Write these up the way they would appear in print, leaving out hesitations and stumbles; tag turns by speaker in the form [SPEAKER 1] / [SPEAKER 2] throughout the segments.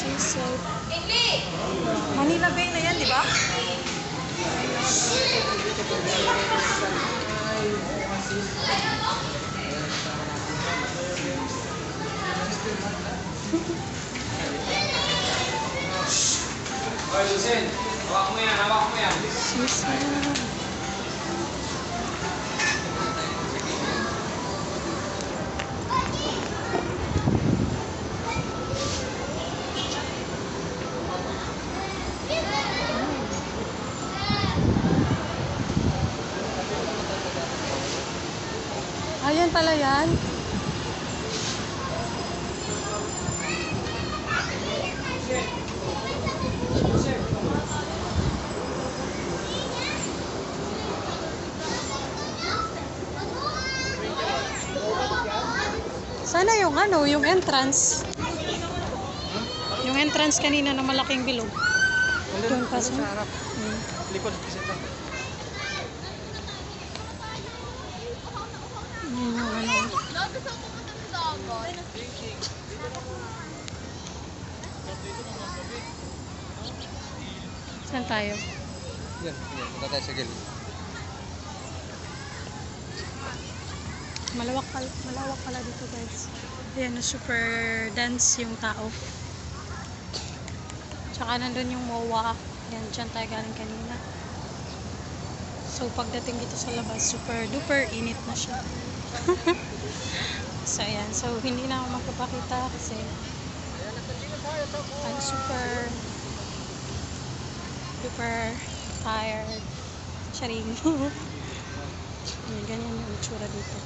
[SPEAKER 1] Seaside. Manila Bay na yan, di ba?
[SPEAKER 2] Susin, hawak mo yan, hawak mo yan.
[SPEAKER 1] Seaside. Ayan pala yan. Sana yung ano, yung entrance. Yung entrance kanina na malaking bilog. Doon pa sa harap.
[SPEAKER 2] Likod kasi ito.
[SPEAKER 1] Yun yung ano. Saan tayo?
[SPEAKER 2] Yan, punta tayo sa gilid.
[SPEAKER 1] Malawak pala dito guys. Ayan, super dense yung tao. Tsaka nandun yung MOA. Ayan, dyan tayo galing kanina. So pagdating dito sa labas, super duper init na siya. So ayan, so hindi na ako magpapakita kasi I'm super tired. Charing. Ganyan yung itsura dito.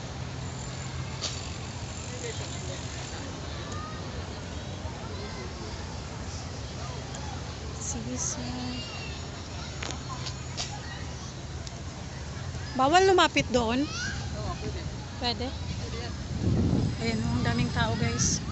[SPEAKER 1] Seaside. Bawal lumapit doon? Pwede? Ayan, ang daming tao guys.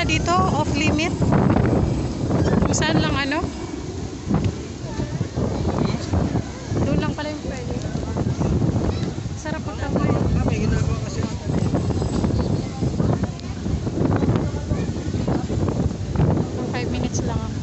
[SPEAKER 1] Dito off limit kung saan lang ano doon lang pala yung pwede. Sarap ang tawag
[SPEAKER 2] May ginagawa kasi
[SPEAKER 1] ng 5 minutes lang ako.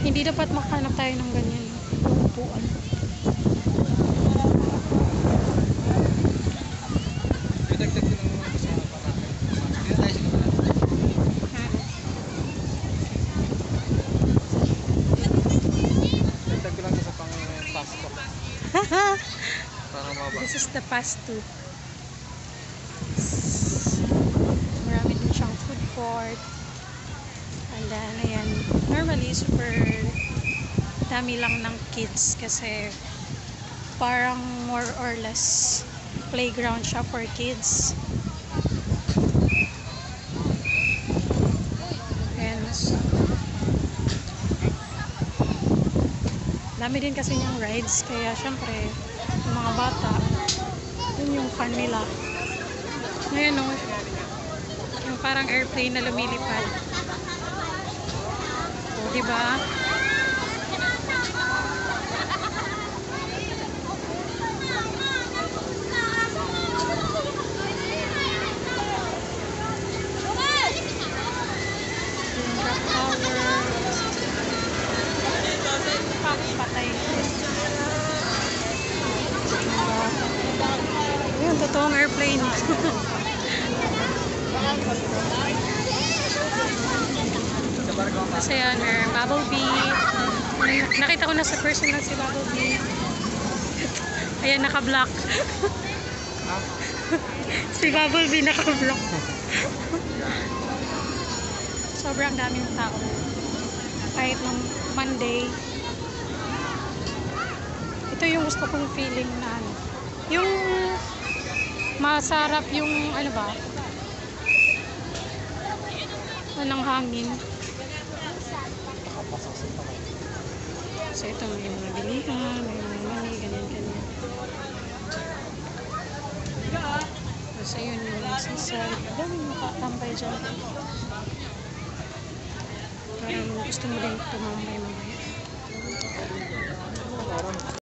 [SPEAKER 1] Hindi dapat makahanap tayo ng ganyan upuan.
[SPEAKER 2] Dagdag din ang mga kasama pa natin. Dito tayo sa kabila. Dagdag ko lang sa pang pasto. Para mababa.
[SPEAKER 1] This is the past two. Marami din siyang food court. And then, ayan. Normally, super dami lang ng kids kasi parang more or less playground siya for kids. Ayan. Dami din kasi niyang rides. Kaya, syempre, yung mga bata, yun yung fun nila. Ngayon, no, yung parang airplane na lumilipad. O, diba? buong airplane. Kasi yan, Bubble Bee. Nakita ko na sa personal si Bubble Bee. Ayan, naka-block. Si Bubble Bee naka-block. Sobrang daming tao. Kahit nung Monday. Ito yung gusto kong feeling na ano. Yung masarap yung ano ba? Anong hangin. So ito may mga bilihan, may mga mani, ganyan-ganyan. So yun yung sisal. Daming makatambay dyan. Parang gusto mo din tumambay mamaya.